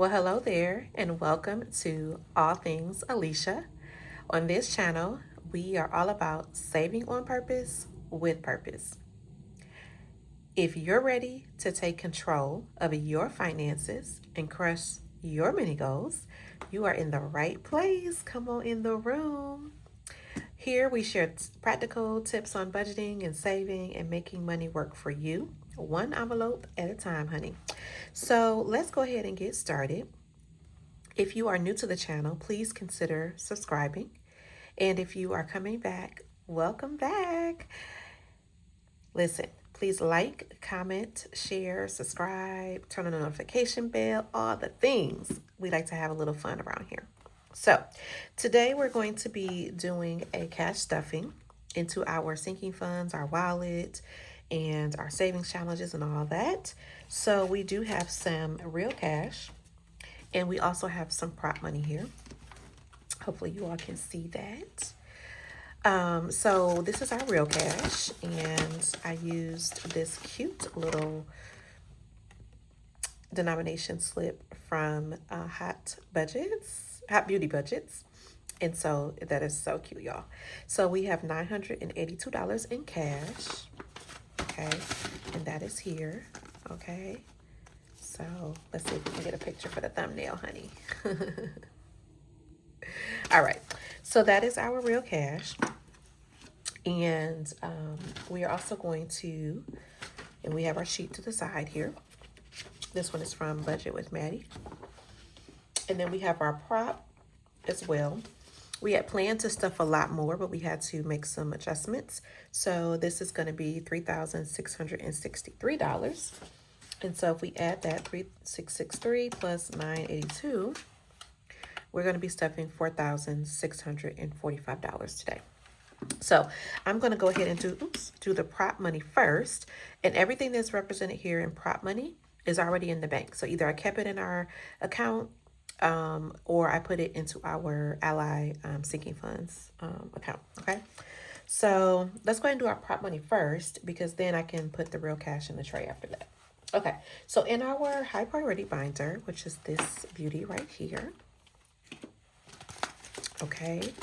Well, hello there, and welcome to All Things Alicia. On this channel, we are all about saving on purpose with purpose. If you're ready to take control of your finances and crush your mini goals, you are in the right place. Come on in the room. Here we share practical tips on budgeting and saving and making money work for you, one envelope at a time, honey. So let's go ahead and get started. If you are new to the channel, please consider subscribing. And if you are coming back, welcome back. Listen, please like, comment, share, subscribe, turn on the notification bell, all the things. We like to have a little fun around here. So, today we're going to be doing a cash stuffing into our sinking funds, our wallet, and our savings challenges and all that. So, we do have some real cash, and we also have some prop money here. Hopefully you all can see that. So this is our real cash, and I used this cute little denomination slip from Hot Beauty Budgets. And so that is so cute, y'all. So we have $982 in cash. Okay. And that is here. Okay. So let's see if we can get a picture for the thumbnail, honey. All right. So that is our real cash. And we are also going to, and we have our sheet to the side here. This one is from Budget with Maddie. And then we have our prop as well. We had planned to stuff a lot more, but we had to make some adjustments. So this is going to be $3,663. And so if we add that 3,663 plus 982, we're going to be stuffing $4,645 today. So I'm going to go ahead and do the prop money first. And everything that's represented here in prop money is already in the bank. So either I kept it in our account or I put it into our Ally sinking funds account. Okay. So let's go ahead and do our prop money first, because then I can put the real cash in the tray after that. Okay. So in our high priority binder, which is this beauty right here. Okay.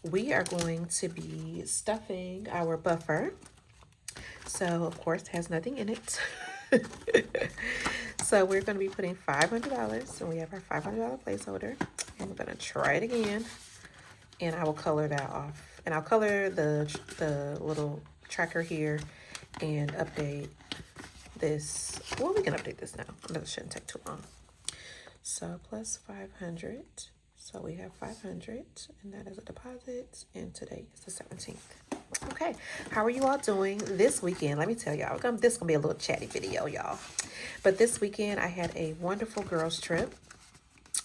We are going to be stuffing our buffer. So, of course, it has nothing in it. So, we're going to be putting $500. So, we have our $500 placeholder. And we're going to try it again. And I will color that off. And I'll color the little tracker here and update this. Well, we can update this now. That shouldn't take too long. So, plus 500. So we have 500, and that is a deposit, and today is the 17th. Okay, how are you all doing this weekend? Let me tell y'all, this is going to be a little chatty video, y'all. But this weekend, I had a wonderful girls trip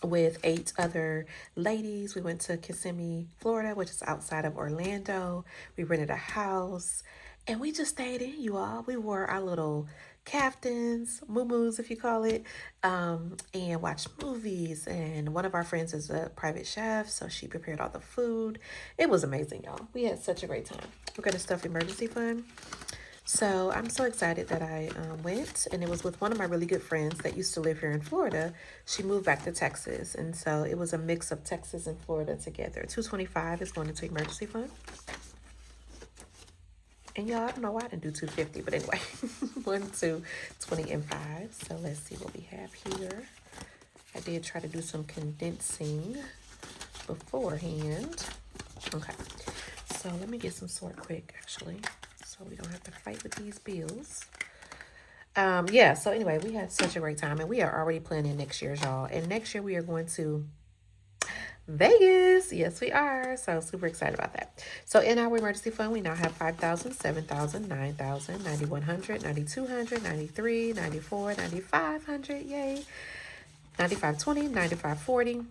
with 8 other ladies. We went to Kissimmee, Florida, which is outside of Orlando. We rented a house, and we just stayed in, you all. We wore our little caftans, muumuus, if you call it, and watched movies. And one of our friends is a private chef, so she prepared all the food. It was amazing, y'all. We had such a great time. We're going to stuff emergency fund. So I'm so excited that I went, and it was with one of my really good friends that used to live here in Florida. She moved back to Texas, and so it was a mix of Texas and Florida together. $225 is going into emergency fund. And y'all, I don't know why I didn't do 250, but anyway, 1, 2, 20, and 5. So let's see what we have here. I did try to do some condensing beforehand. Okay, so let me get some sort quick, actually, so we don't have to fight with these bills. Yeah, so anyway, we had such a great time, and we are already planning next year's, y'all. And next year we are going to Vegas. Yes, we are. So super excited about that. So in our emergency fund, we now have 5,000, 7,000, 9,000, 9,100, 9,200, 93, 94, 9,500. Yay. 95.20, 95.40,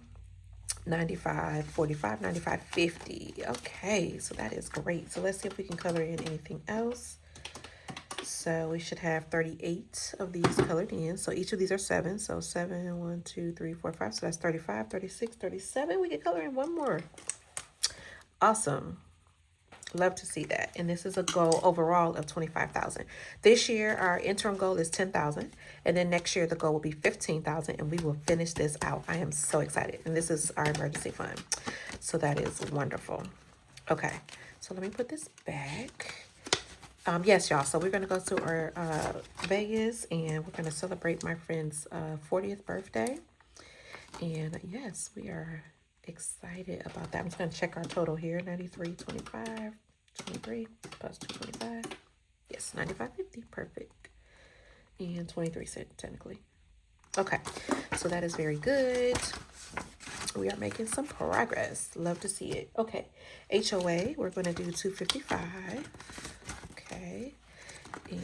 95.45, 95.50. Okay, so that is great. So let's see if we can color in anything else. So we should have 38 of these colored in. So each of these are 7. So 7, 1, 2, 3, 4, 5. So that's 35, 36, 37. We can color in one more. Awesome. Love to see that. And this is a goal overall of 25,000. This year, our interim goal is 10,000. And then next year, the goal will be 15,000. And we will finish this out. I am so excited. And this is our emergency fund. So that is wonderful. Okay. So let me put this back. Yes, y'all. So we're going to go to our Vegas. And we're going to celebrate my friend's 40th birthday. And yes, we are excited about that. I'm just going to check our total here. 93.25. 23 plus 225. Yes, 95.50. Perfect. And 23 cents technically. Okay, so that is very good. We are making some progress. Love to see it. Okay, HOA, we're going to do 255. Okay, and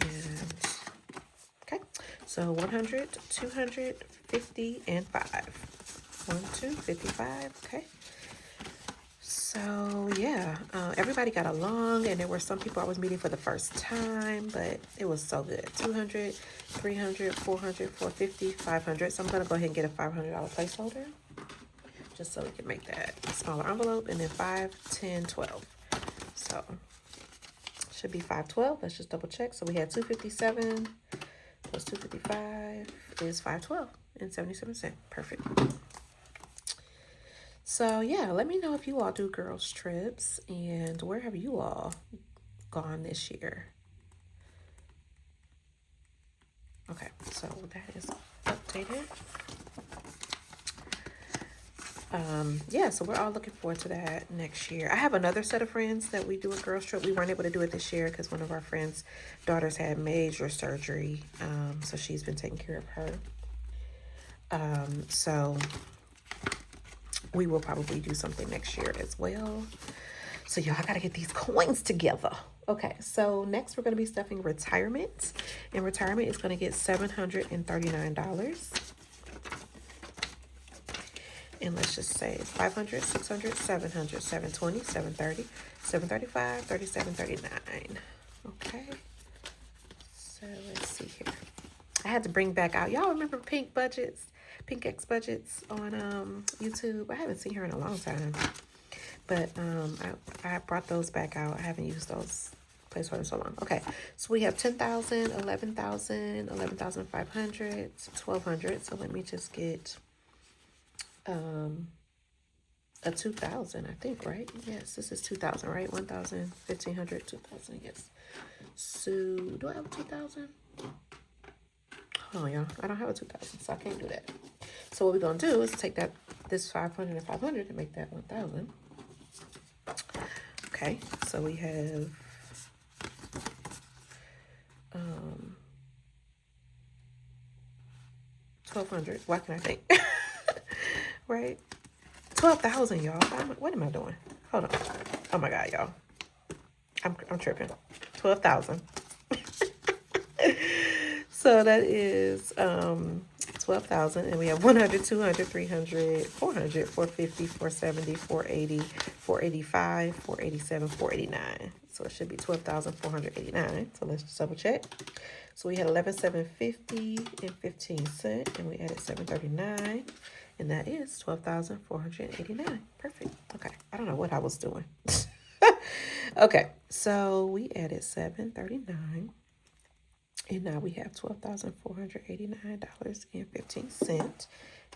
okay, so 100, 250, and 5. 1, 2, 55. Okay. So yeah, everybody got along, and there were some people I was meeting for the first time, but it was so good. 200, 300, 400, 450, 500. So I'm gonna go ahead and get a $500 placeholder, just so we can make that a smaller envelope. And then 5, 10, 12. So should be 512. Let's just double check. So we had 257 plus 255 is 512 and 77 cents. Perfect. So yeah, let me know if you all do girls trips, and where have you all gone this year? Okay, so that is updated. Yeah, so we're all looking forward to that next year. I have another set of friends that we do a girls trip. We weren't able to do it this year because one of our friends' daughters had major surgery, so she's been taking care of her. So we will probably do something next year as well. So y'all, I gotta get these coins together. Okay, so next we're gonna be stuffing retirement. And retirement is gonna get $739. And let's just say it's 500, 600, 700, 720, 730, 735, 37, 39. Okay, so let's see here. I had to bring back out, y'all remember Pink X Budgets on YouTube? I haven't seen her in a long time, but I brought those back out. I haven't used those placeholders so long. Okay, so we have 10,000, 11,000, 11,500, 1,200. So let me just get a 2,000, I think, right? Yes, this is 2,000, right? 1,000, 1,500, 2,000. Yes. So do I have a 2,000? Oh, y'all, I don't have a 2,000, so I can't do that. So what we're gonna do is take this 500 and 500 and make that 1,000. Okay, so we have 1,200. Why can I think? Right? 12,000, y'all. What am I doing? Hold on. Oh my God, y'all. I'm tripping. 12,000. So that is 12,000, and we have 100, 200, 300, 400, 450, 470, 480, 485, 487, 489. So it should be 12,489. So let's just double check. So we had 11,750 and 15 cents, and we added 739, and that is 12,489. Perfect. Okay, I don't know what I was doing. Okay, so we added 739. And now we have $12,489.15.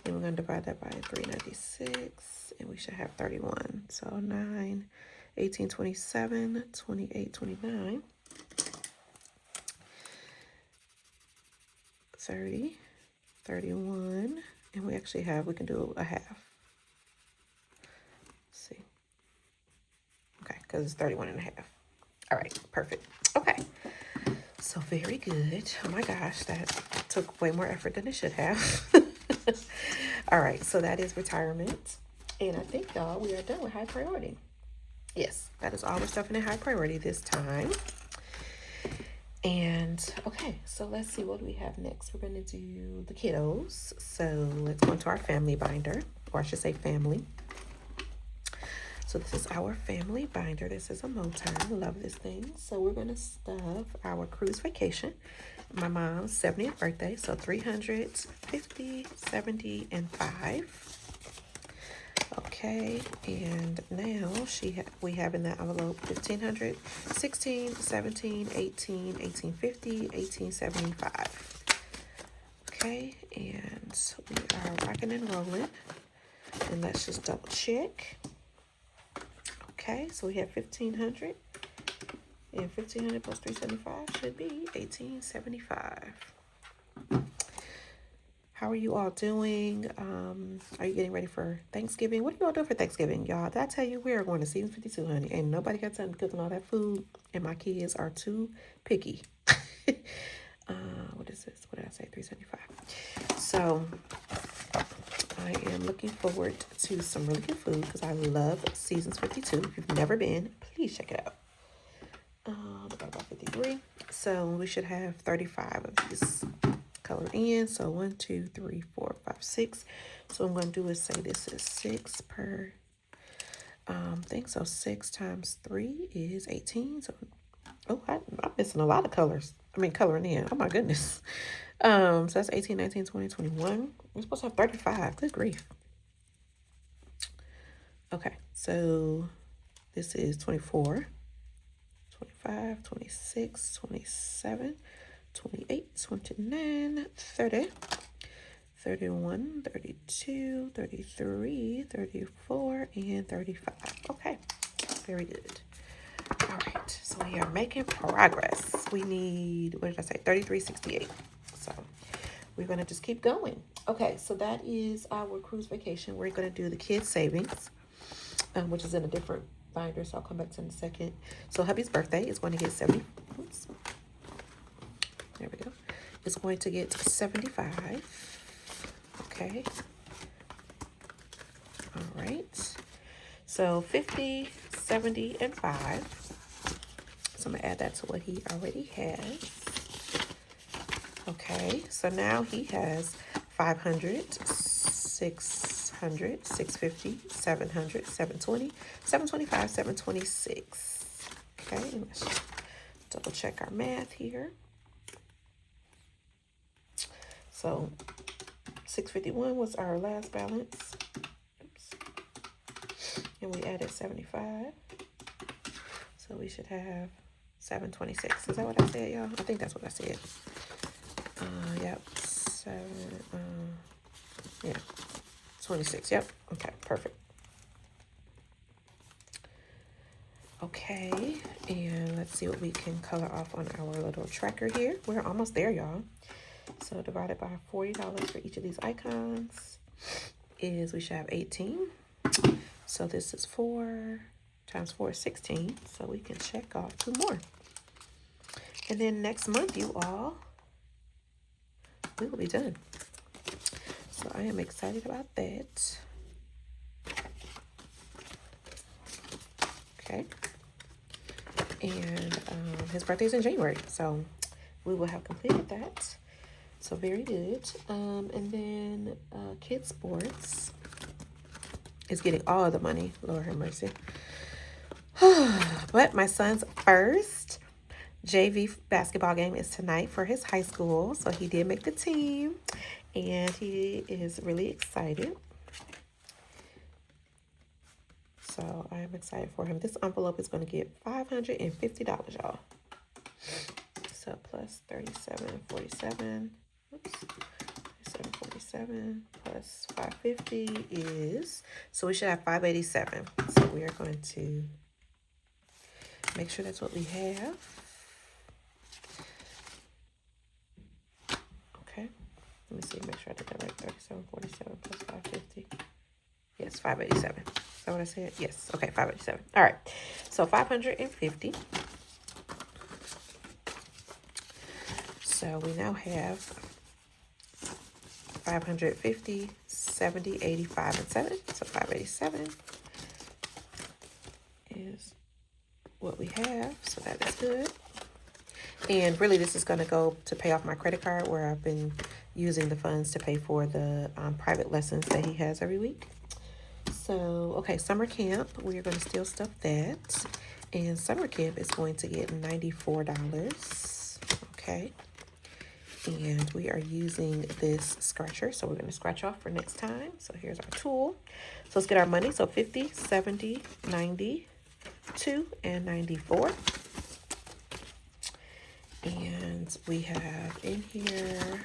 And we're going to divide that by 396. And we should have 31. So 9, 18, 27, 28, 29, 30, 31. And we actually have, we can do a half. Let's see. Okay, because it's 31 and a half. All right, perfect. Okay. So very good. Oh my gosh, that took way more effort than it should have. All right, so that is retirement. And I think, y'all, we are done with high priority. Yes, that is all the stuff in high priority this time. And okay, so let's see, what do we have next? We're going to do the kiddos. So let's go into our family binder, or I should say family. So this is our family binder. This is a Motown. Love this thing. So we're going to stuff our cruise vacation. My mom's 70th birthday. So 350, 70, and 5. Okay. Okay, and now we have in that envelope 1500, 16, 17, 18, 1850, 1875. Okay, and we are rocking and rolling. And let's just double check. Okay, so we have 1500, and 1500 plus 375 should be 1875. How are you all doing? Are you getting ready for Thanksgiving? What are you all doing for Thanksgiving, y'all? Did I tell you we are going to season 52, honey? Ain't nobody got time to cook all that food, and my kids are too picky. What is this? What did I say? 375. So I am looking forward to some really good food because I love Seasons 52. If you've never been, please check it out. About 53. So we should have 35 of these colored in. So 1, 2, 3, 4, 5, 6. So what I'm going to do is say this is 6 per thing. So 6 times 3 is 18. So, oh, I'm missing a lot of colors. I mean, coloring in. Oh, my goodness. So that's 18, 19, 20, 21. We're supposed to have 35. Good grief. Okay, so this is 24, 25, 26, 27, 28, 29, 30, 31, 32, 33, 34, and 35. Okay, very good. All right, so we are making progress. We need, what did I say, 3368. So we're going to just keep going. Okay, so that is our cruise vacation. We're going to do the kids' savings, which is in a different binder, so I'll come back to it in a second. So hubby's birthday is going to get 70. Oops. There we go. It's going to get 75. Okay. All right. So 50, 70, and 5. So I'm going to add that to what he already has. Okay. So now he has 500, 600, 650, 700, 720, 725, 726. Okay. Let's double check our math here. So 651 was our last balance. Oops. And we added 75. So we should have 726. Is that what I said, y'all? I think that's what I said. Yep. 26. Yep. Okay, perfect. Okay, and let's see what we can color off on our little tracker here. We're almost there, y'all. So divided by $40 for each of these icons is, we should have 18. So this is 4 times 4 is 16. So we can check off 2 more. And then next month, you all, we will be done. So I am excited about that. Okay. And his birthday is in January. So we will have completed that. So very good. And then kids sports is getting all of the money. Lord have mercy. But my son's first JV basketball game is tonight for his high school. So he did make the team. And he is really excited. So I am excited for him. This envelope is going to get $550, y'all. So plus 37.47. Oops. 37.47 plus 550 is, so we should have 587. So we are going to make sure that's what we have. Okay. Let me see, make sure I did that right. 37.47 plus 550. Yes, 587. Is that what I said? Yes. Okay, 587. All right. So 550. So we now have 550, 70, 85, and 7. So 587 is what we have. So that is good. And really, this is going to go to pay off my credit card, where I've been using the funds to pay for the private lessons that he has every week. So, okay, summer camp, we are going to still stuff that. And summer camp is going to get $94. Okay. And we are using this scratcher. So we're going to scratch off for next time. So here's our tool. So let's get our money. So 50, 70, 92, and 94. And we have in here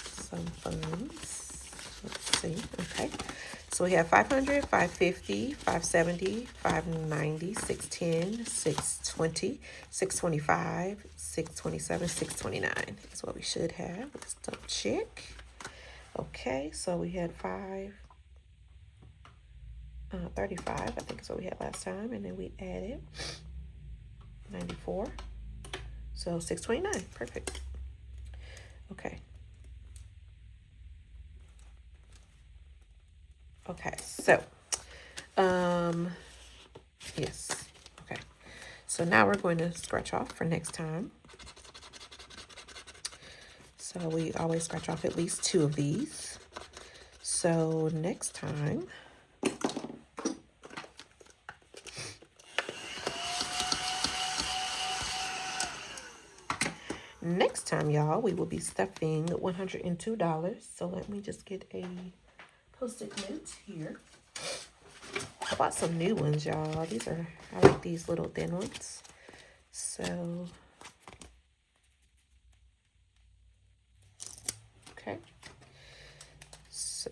some funds. Let's see. Okay. So we have 500, 550, 570, 590, 610, 620, 625, 627, 629 is what we should have. Let's double check. Okay, so we had 35, I think is what we had last time, and then we added 94. So 629, perfect. Okay. Okay, so, yes, okay. So now we're going to scratch off for next time. So we always scratch off at least 2 of these. So next time, y'all, we will be stuffing $102. So let me just get a Post-it notes here. I bought some new ones, y'all. I like these little thin ones. So, okay. So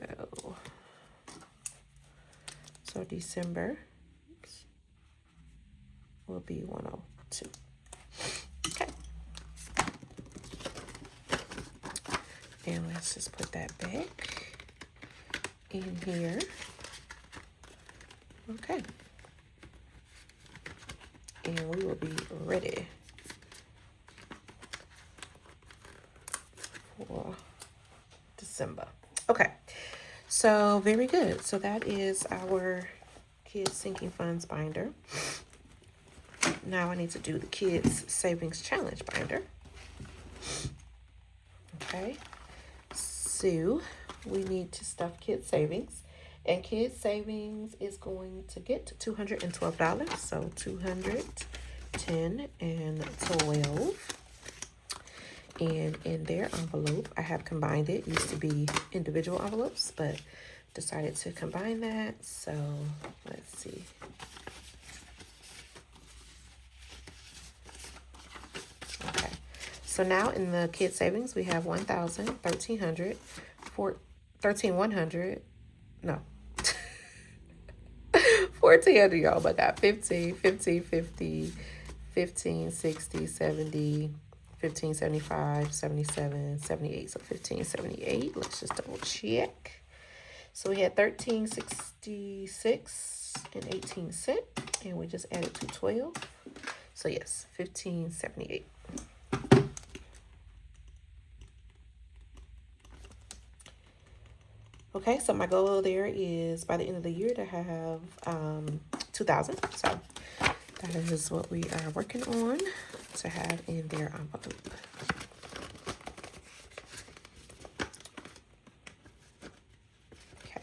December will be 102. Okay. And let's just put that back in here. Okay. And we will be ready for December. Okay. So very good. So that is our Kids Sinking Funds binder. Now I need to do the Kids Savings Challenge binder. Okay. So we need to stuff Kids Savings, and Kids Savings is going to get $212. So 210 and 12. And in their envelope, I have combined it. Used to be individual envelopes, but decided to combine that. So let's see. Okay. So now in the Kids Savings, we have 1,000, 1,300, 1,100, no, 1,400, y'all, but got 15, 15, 50, 15, 60, 70, 1575, 77, 78. So 1578. Let's just double check. So we had 1366 and 18 cents, and we just added 212. So yes, 1578. Okay, so my goal there is by the end of the year to have 2,000. So that is what we are working on to have in their envelope. Okay.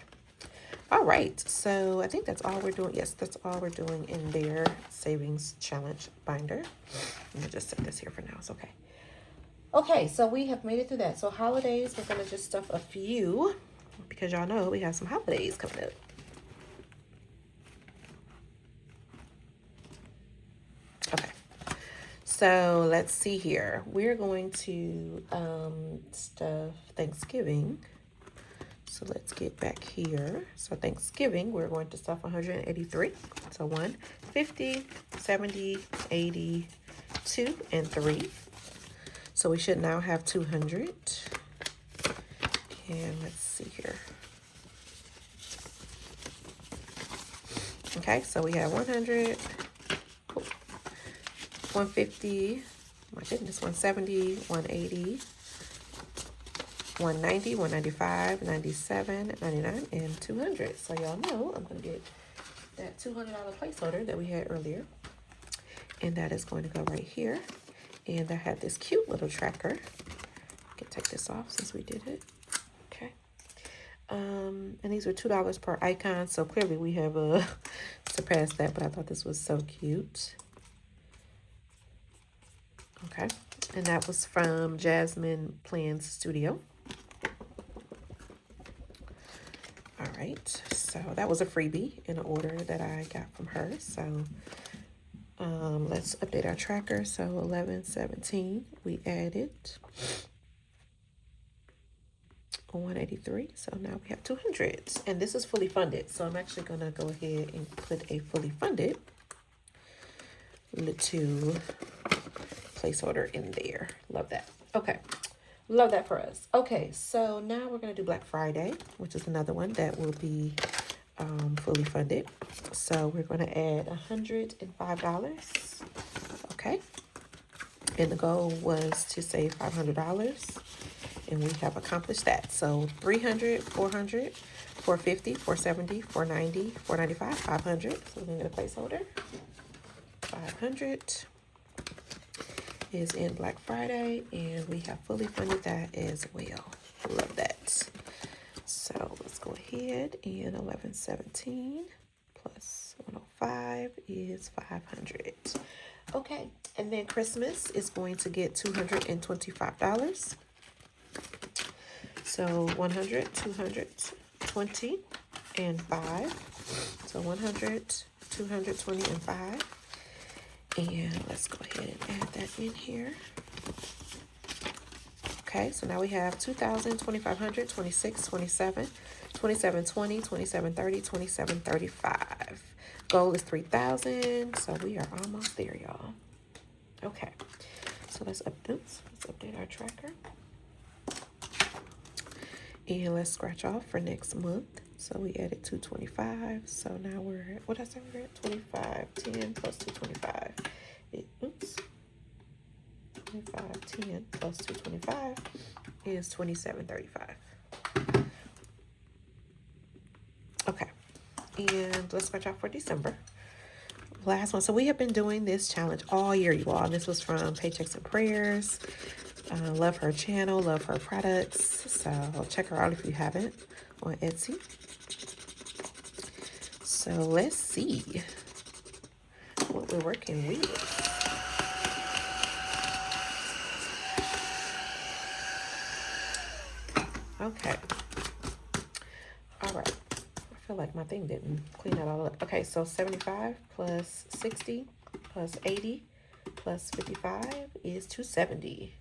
All right. So I think that's all we're doing. Yes, that's all we're doing in their savings challenge binder. Let me just set this here for now. It's okay. Okay, so we have made it through that. So holidays, we're going to just stuff a few because y'all know we have some holidays coming up. Okay. So let's see here. We're going to stuff Thanksgiving. So let's get back here. So Thanksgiving, we're going to stuff 183. So 150, 70, 80, 2, and 3. So we should now have 200. And let's see here. Okay, so we have 100. 150, my goodness, 170, 180, 190, 195, 97, 99, and 200. So y'all know I'm going to get that $200 placeholder that we had earlier. And that is going to go right here. And I have this cute little tracker. I can take this off since we did it. Okay. And these are $2 per icon. So clearly we have surpassed that, but I thought this was so cute. Okay, And that was from Jasmine Plans Studio. All right, so that was a freebie in an order that I got from her. So let's update our tracker. So 11/17, we added 183. So now we have 200. And this is fully funded. So I'm actually going to go ahead and put a fully funded little placeholder in there. Love that. Okay. Love that for us. Okay, so now we're going to do Black Friday, which is another one that will be fully funded. So we're going to add $105. Okay. And the goal was to save $500. And we have accomplished that. So 300, 400, 450, 470, 490, 495, 500. So we're going to get a placeholder. 500 is in Black Friday, and we have fully funded that as well. Love that. So let's go ahead, and 11/17 plus 105 is 500. Okay, and then Christmas is going to get $225. So 100, 200, 20, and 5. So 100, 220, and 5. And let's go ahead and add that in here. Okay, so now we have 2,000, 2,500, 26, 27, 2720, 2730, 2735. Goal is 3,000, so we are almost there, y'all. Okay, so let's update our tracker. And let's scratch off for next month. So we added 225. So now we're at, what did I say we're at? 25, 10 plus 225. Oops. 25, 10 plus 225 is 2735. Okay. And let's scratch off for December. Last one. So we have been doing this challenge all year, you all. This was from Paychecks and Prayers. Love her channel, love her products. So check her out if you haven't on Etsy. So let's see what we're working with. Okay. All right. I feel like my thing didn't clean that all up. Okay, so 75 plus 60 plus 80 plus 55 is 270.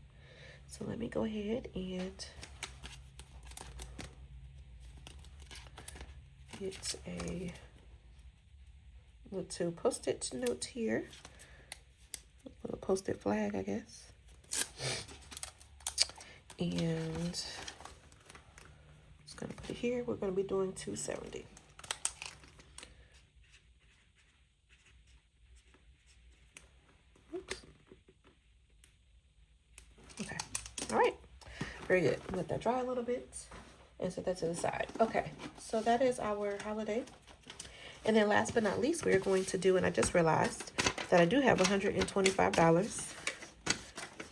So let me go ahead and get a little post-it note here. A little post-it flag, I guess. And just gonna put it here. We're gonna be doing 270. Oops. Okay. All right. Very good. Let that dry a little bit and set that to the side. Okay. So that is our holiday. And then last but not least, we're going to do, and I just realized that I do have $125. I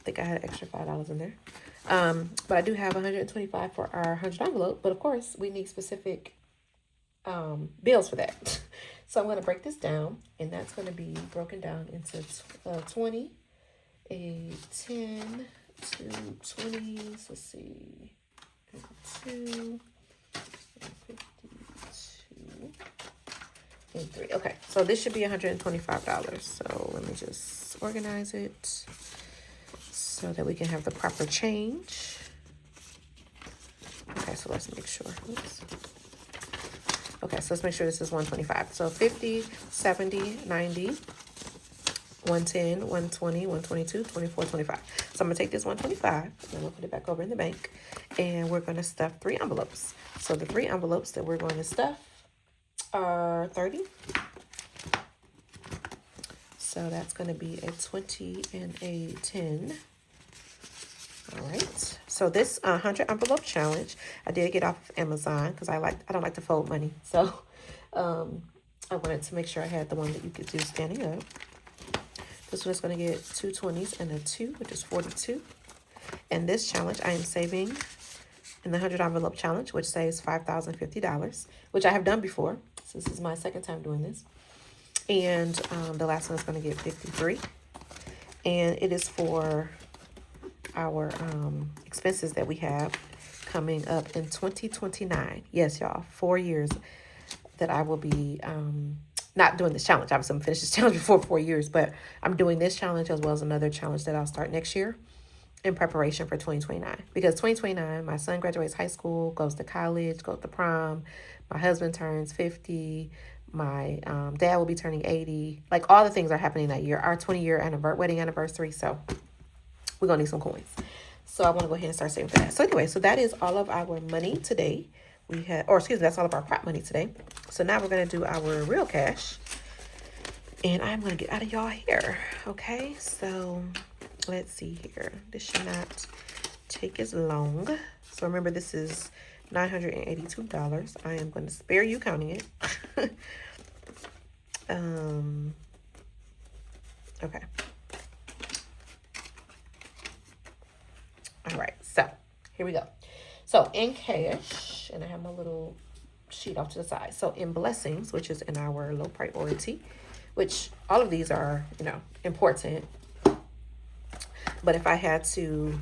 think I had an extra $5 in there. But I do have $125 for our 100 envelope. But of course, we need specific bills for that. So I'm going to break this down, and that's going to be broken down into 20, a 10, 2 20s. Let's see, 2, 52. 3. Okay, so this should be $125. So let me just organize it so that we can have the proper change. Okay, so let's make sure. Oops. Okay, so let's make sure this is 125. So 50, 70, 90, 110, 120, 122, 24, 25. So I'm gonna take this 125 and we'll put it back over in the bank, and we're gonna stuff 3 envelopes. So the 3 envelopes that we're going to stuff are 30. So that's going to be a 20 and a 10. All right. So this 100 envelope challenge, I did get off of Amazon because I don't like to fold money. So I wanted to make sure I had the one that you could do standing up. This one is going to get 2 20s and a 2, which is 42. And this challenge I am saving in the 100 envelope challenge, which saves $5,050, which I have done before. So this is my second time doing this. And the last one is going to get 53. And it is for our expenses that we have coming up in 2029. Yes, y'all, 4 years that I will be not doing this challenge. Obviously, I'm finished this challenge before 4 years, but I'm doing this challenge as well as another challenge that I'll start next year in preparation for 2029. Because 2029, my son graduates high school, goes to college, goes to prom. My husband turns 50. My dad will be turning 80. Like, all the things are happening that year. Our 20-year wedding anniversary. So we're going to need some coins. So I want to go ahead and start saving for that. So anyway, so that is all of our money today. That's all of our prop money today. So now we're going to do our real cash. And I'm going to get out of y'all hair. Okay, so let's see here. This should not take as long. So remember, this is $982. I am going to spare you counting it. Okay. All right, so here we go. So in cash, and I have my little sheet off to the side. So in blessings, which is in our low priority, which all of these are, important. But if I had to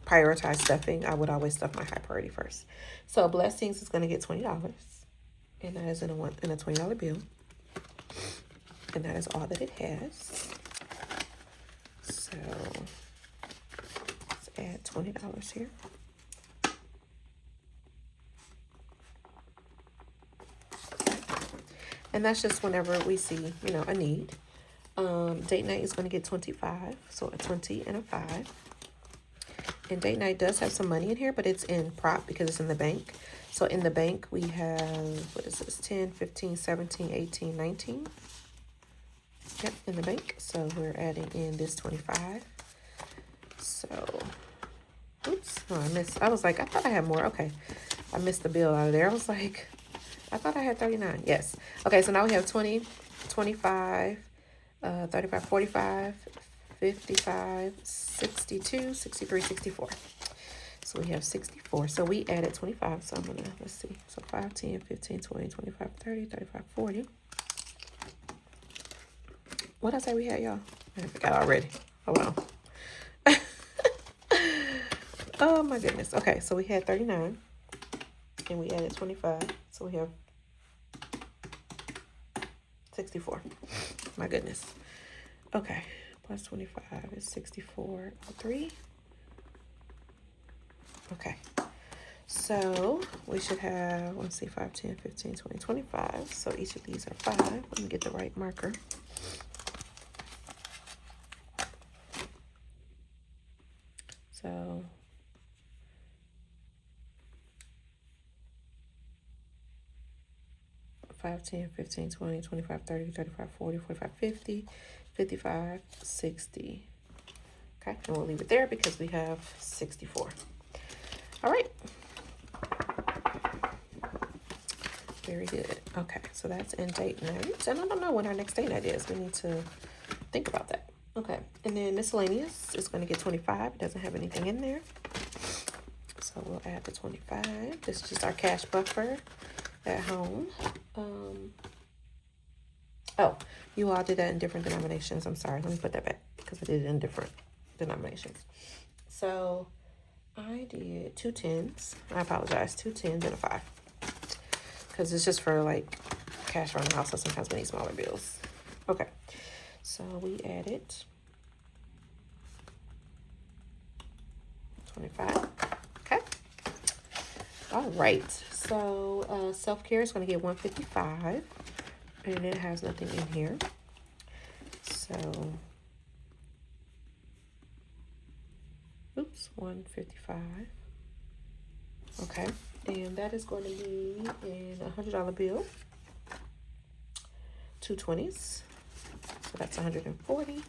prioritize stuffing, I would always stuff my high priority first. So blessings is going to get $20. And that is in a $20 bill. And that is all that it has. So let's add $20 here. And that's just whenever we see, a need. Date night is going to get 25. So a 20 and a 5. And date night does have some money in here, but it's in prop because it's in the bank. So in the bank, we have, 10, 15, 17, 18, 19. Yep, in the bank. So we're adding in this 25. So, oops. No, I was like, I thought I had more. Okay. I missed the bill out of there. I was like, I thought I had 39. Yes. Okay, so now we have 20, 25, 35, 45, 55, 62, 63, 64. So we have 64. So we added 25. So I'm going to, let's see. So 5, 10, 15, 20, 25, 30, 35, 40. What did I say we had, y'all? I forgot already. Oh, wow. Oh, my goodness. Okay, so we had 39. And we added 25. So we have 64. My goodness. Okay. Plus 25 is 64. 3. Okay. So we should have, let's see, 5, 10, 15, 20, 25. So each of these are 5. Let me get the right marker. So 5, 10, 15, 20, 25, 30, 35, 40, 45, 50, 55, 60. Okay, and we'll leave it there because we have 64. All right. Very good. Okay, so that's in date night. And I don't know when our next date night is. We need to think about that. Okay, and then miscellaneous is going to get 25. It doesn't have anything in there. So we'll add the 25. This is just our cash buffer at home. Oh, you all did that in different denominations. I'm sorry. Let me put that back because I did it in different denominations. So I did 2 10s. I apologize. 2 10s and a 5. Because it's just for like cash around the house. So sometimes we need smaller bills. Okay. So we added 25. Okay. All right. So self-care is going to get 155. And it has nothing in here. So, oops, 155. Okay. And that is going to be in a $100 bill. 2 20s. So that's 140.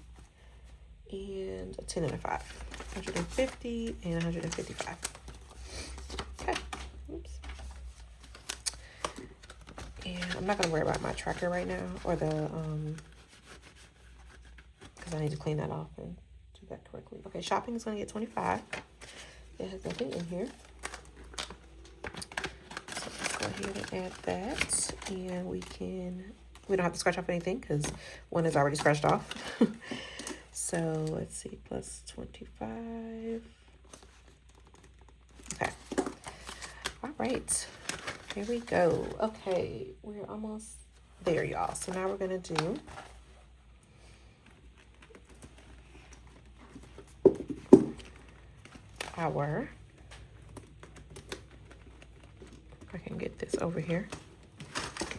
And a 10 and a 5. 150 and 155. Okay. Oops. And I'm not going to worry about my tracker right now. Or the, because I need to clean that off and do that correctly. Okay, shopping is going to get 25. It has nothing in here. So let's go ahead and add that. And we don't have to scratch off anything because one is already scratched off. So So let's see, plus 25. Okay. All right. Here we go. Okay, we're almost there, y'all. So now we're going to do our, if I can get this over here.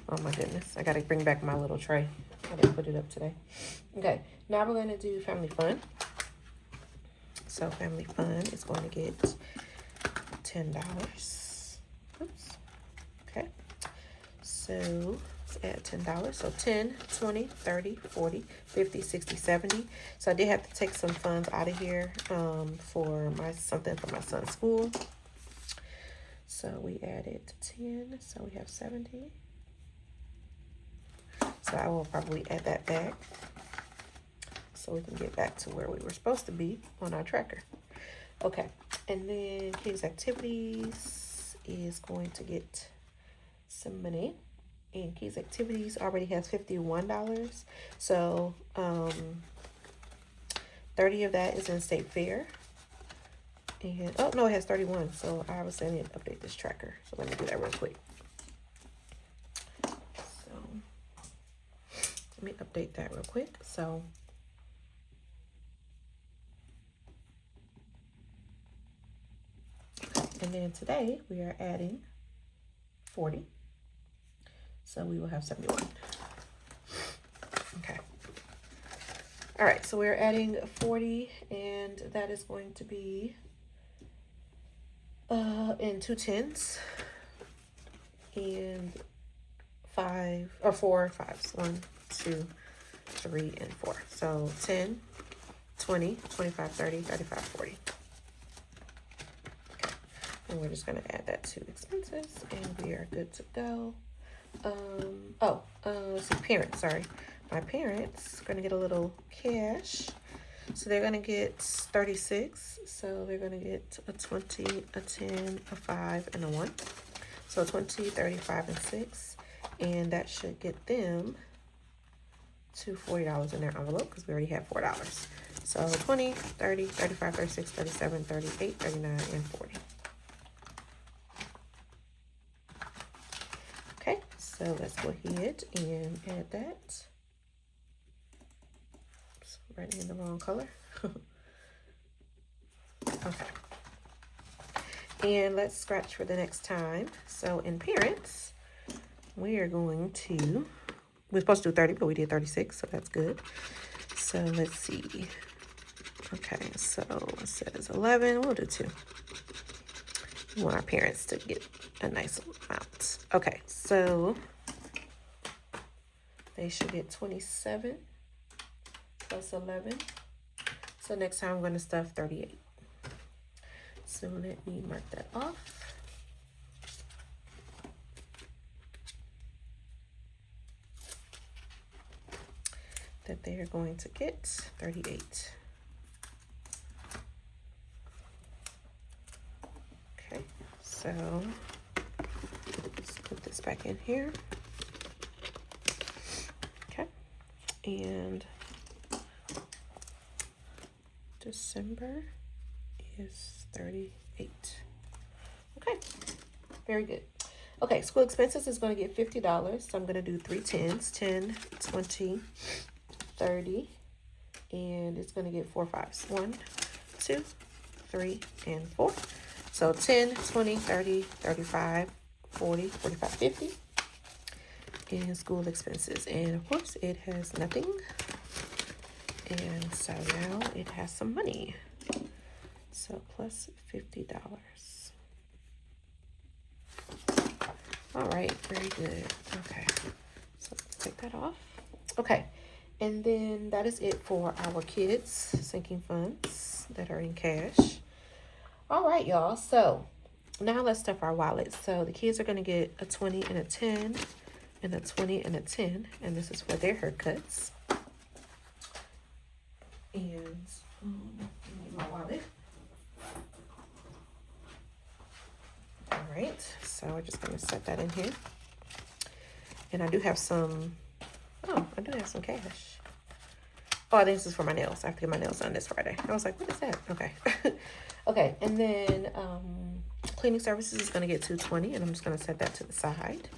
Oh my goodness, I got to bring back my little tray. I didn't put it up today. Okay, now we're going to do family fun. So family fun is going to get $10. Oops. Okay, so let's add $10. So 10, 20, 30, 40, 50, 60, 70. So I did have to take some funds out of here for something for my son's school. So we added 10, so we have 70. So I will probably add that back so we can get back to where we were supposed to be on our tracker. Okay, and then kids activities is going to get some money. And kids activities already has $51. So 30 of that is in state fair. And oh no, it has 31. So I was saying to update this tracker. So let me do that real quick. Let me update that real quick. So and then today we are adding 40. So we will have 71. Okay. All right, so we're adding 40 and that is going to be in 2 tens and 4 fives. 1, 2, 3, and 4. So 10, 20, 25, 30, 35, 40. Okay. And we're just going to add that to expenses and we are good to go. Let's see, parents, sorry. My parents are going to get a little cash. So they're going to get 36. So they're going to get a 20, a 10, a 5, and a 1. So 20, 35, and 6. And that should get them to $40 in their envelope because we already have $4. So 20, 30, 35, 36, 37, 38, 39, and 40. Okay, so let's go ahead and add that. Oops, writing in the wrong color. Okay. And let's scratch for the next time. So in parents, we are going to, we're supposed to do 30, but we did 36, so that's good. So let's see. Okay, so it says 11, we'll do 2. We want our parents to get a nice amount. Okay, so they should get 27 plus 11. So next time I'm going to stuff 38. So let me mark that off. That they are going to get 38. Okay, so let's put this back in here. Okay, and December is 38. Okay, very good. Okay, school expenses is going to get $50. So I'm going to do 3 tens, 10, 20, 30, and it's going to get 4 fives. 1, 2, 3, and 4. So 10, 20, 30, 35, 40, 45, 50 in school expenses. And of course it has nothing. And so now it has some money. So plus $50. All right, very good. Okay, so let's take that off. Okay, and then that is it for our kids' sinking funds that are in cash. All right, y'all. So now let's stuff our wallets. So the kids are going to get a 20 and a 10 and a 20 and a 10. And this is for their haircuts. And my wallet. All right. So we're just going to set that in here. And I do have some, I do have some cash. Oh, this is for my nails. I have to get my nails done this Friday. I was like, what is that? Okay. Okay, and then cleaning services is going to get $220, and I'm just going to set that to the side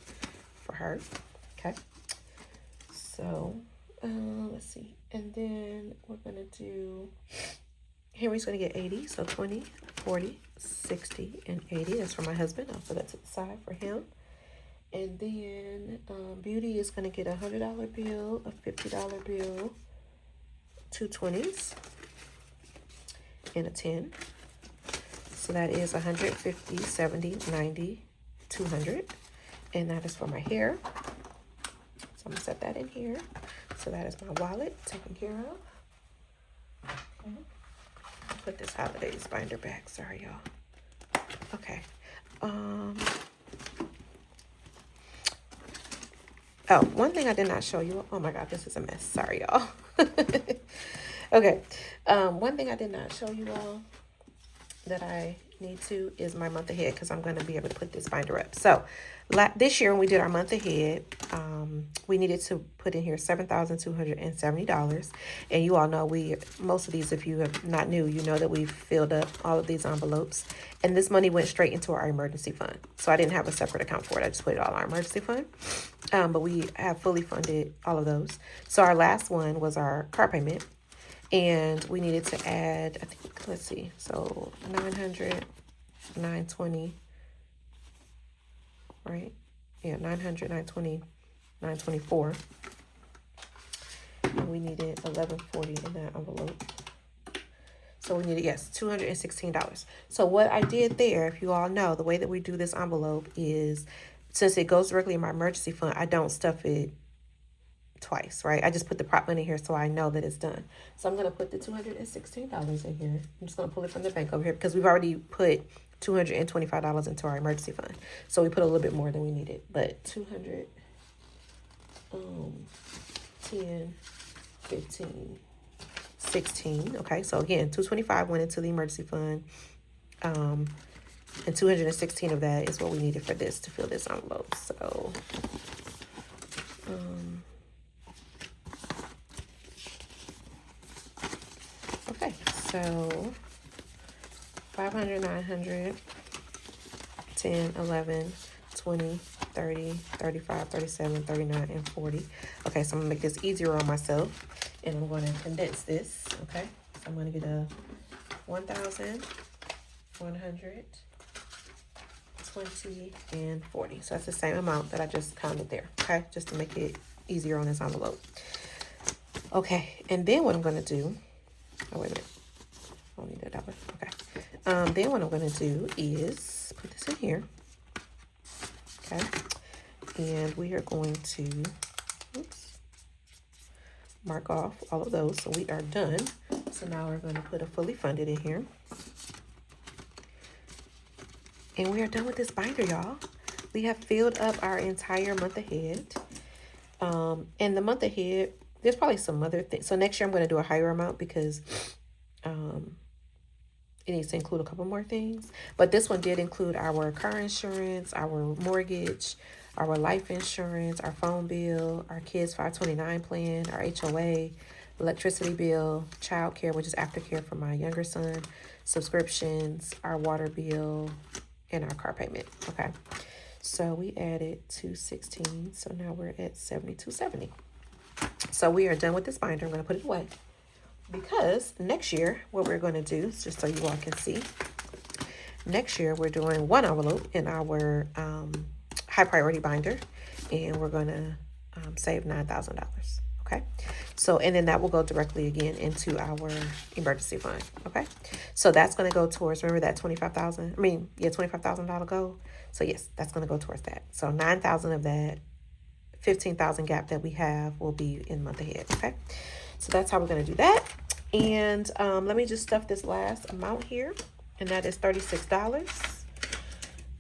for her. Okay. So, let's see. And then we're going to do, Henry's going to get 80, so 20, 40, 60, and 80. That's for my husband. I'll set that to the side for him. And then Beauty is going to get a $100 bill, a $50 bill, 2 20s, and a 10. So that is 150, 70, 90, 200. And that is for my hair. So I'm going to set that in here. So that is my wallet taken care of. Okay. Put this holidays binder back. Sorry, y'all. Okay. Oh, one thing I did not show you. Oh my God, this is a mess. Sorry, y'all. Okay. One thing I did not show you all that I need to is my month ahead, because I'm going to be able to put this binder up. So this year when we did our month ahead, we needed to put in here $7,270. And you all know most of these, if you have not new, you know that we filled up all of these envelopes. And this money went straight into our emergency fund. So I didn't have a separate account for it. I just put it all in our emergency fund. But we have fully funded all of those. So our last one was our car payment. And we needed to add, I think, let's see, so 900, 920, right? Yeah, 900, 920, 924. And we needed 1140 in that envelope. So we needed, yes, $216. So what I did there, if you all know, the way that we do this envelope is, since it goes directly in my emergency fund, I don't stuff it twice, right? I just put the prop money here so I know that it's done. So I'm going to put the $216 in here. I'm just going to pull it from the bank over here because we've already put $225 into our emergency fund. So we put a little bit more than we needed, but 200, 10, 15, 16. Okay. So again, 225 went into the emergency fund. And 216 of that is what we needed for this to fill this envelope. So, okay, so 500, 900, 10, 11, 20, 30, 35, 37, 39, and 40. Okay, so I'm going to make this easier on myself, and I'm going to condense this, okay? So I'm going to get a 1,100, 20, and 40. So that's the same amount that I just counted there, okay? Just to make it easier on this envelope. Okay, and then what I'm going to do, oh, wait a minute. I don't need $1. Okay. Then what I'm going to do is put this in here. Okay. And we are going to, mark off all of those. So we are done. So now we're going to put a fully funded in here. And we are done with this binder, y'all. We have filled up our entire month ahead. And the month ahead, there's probably some other things. So next year I'm going to do a higher amount because it needs to include a couple more things. But this one did include our car insurance, our mortgage, our life insurance, our phone bill, our kids 529 plan, our HOA, electricity bill, child care, which is aftercare for my younger son, subscriptions, our water bill, and our car payment. Okay. So we added 216. So now we're at 7270. So we are done with this binder. I'm going to put it away. Because next year, what we're going to do, just so you all can see, next year we're doing one envelope in our high priority binder, and we're going to save $9,000. Okay, so and then that will go directly again into our emergency fund. Okay, so that's going to go towards, remember that $25,000 goal. So yes, that's going to go towards that. So 9,000 of that 15,000 gap that we have will be in month ahead. Okay. So that's how we're going to do that. And let me just stuff this last amount here. And that is $36.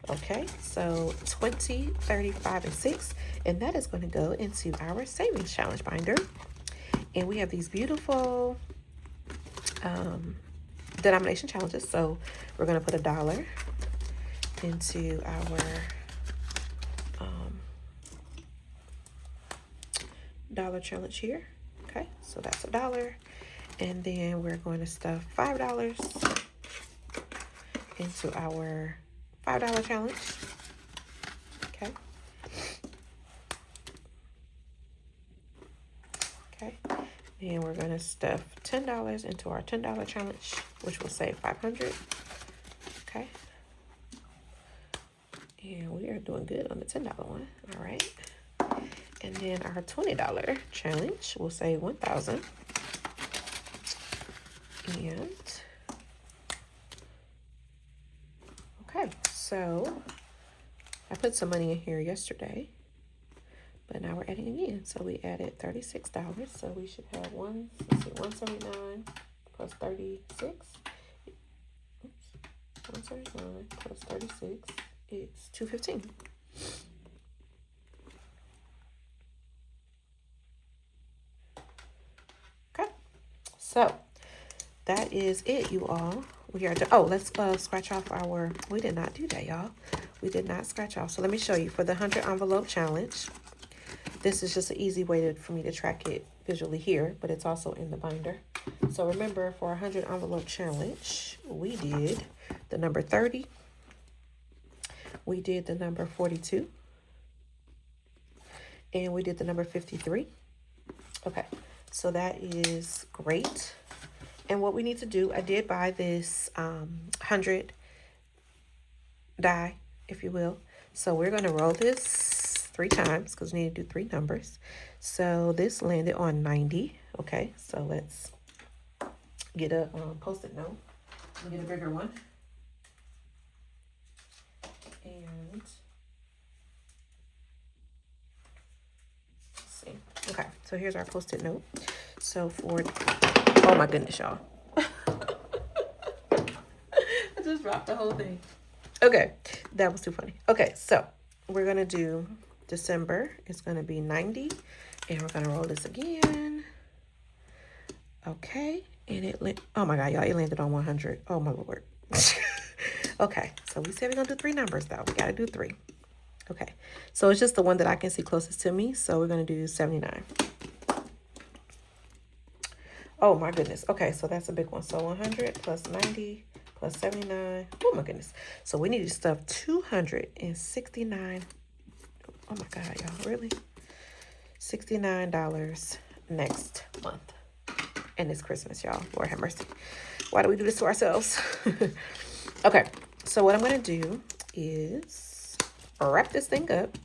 Okay. So 20, 35, and 6. And that is going to go into our savings challenge binder. And we have these beautiful denomination challenges. So we're going to put $1 into our dollar challenge here. Okay, so that's $1. And then we're going to stuff $5 into our $5 challenge. Okay. Okay. And we're going to stuff $10 into our $10 challenge, which will save $500. Okay. And we are doing good on the $10 one. All right. And then our $20 challenge will save $1,000. And okay, so I put some money in here yesterday, but now we're adding again. So we added $36. So we should have 179 plus 36. Oops, 179 plus 36 is 215. Okay, so that is it, you all. We are done. Oh, let's scratch off our, we did not do that, y'all. We did not scratch off. So let me show you for the 100 envelope challenge. This is just an easy way for me to track it visually here, but it's also in the binder. So remember, for 100 envelope challenge, we did the number 30. We did the number 42. And we did the number 53. Okay, so that is great. And what we need to do, I did buy this 100 die, if you will. So we're going to roll this 3 times because we need to do 3 numbers. So this landed on 90. Okay, so let's get a Post-it note. We'll get a bigger one. And let's see. Okay, so here's our Post-it note. So for, oh my goodness, y'all. I just dropped the whole thing. Okay, that was too funny. Okay, so we're going to do December. It's going to be 90. And we're going to roll this again. Okay, and it, oh my God, y'all, it landed on 100. Oh my Lord. Okay, so we said we're going to do 3 numbers, though. We got to do 3. Okay, so it's just the one that I can see closest to me. So we're going to do 79. Oh my goodness. Okay, so that's a big one. So 100 plus 90 plus 79. Oh my goodness. So we need to stuff 269. Oh my God, y'all, really? $69 next month. And it's Christmas, y'all. Lord have mercy. Why do we do this to ourselves? Okay, so what I'm going to do is wrap this thing up.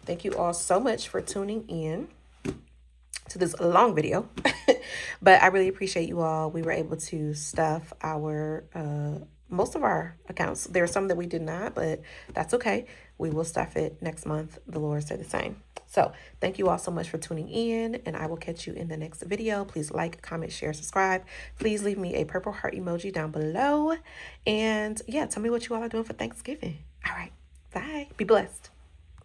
Thank you all so much for tuning in to this long video. But I really appreciate you all. We were able to stuff our most of our accounts. There are some that we did not, but that's okay. We will stuff it next month. The Lord said the same. So thank you all so much for tuning in, and I will catch you in the next video. Please like, comment, share, subscribe. Please leave me a purple heart emoji down below. And yeah, tell me what you all are doing for Thanksgiving. All right. Bye. Be blessed.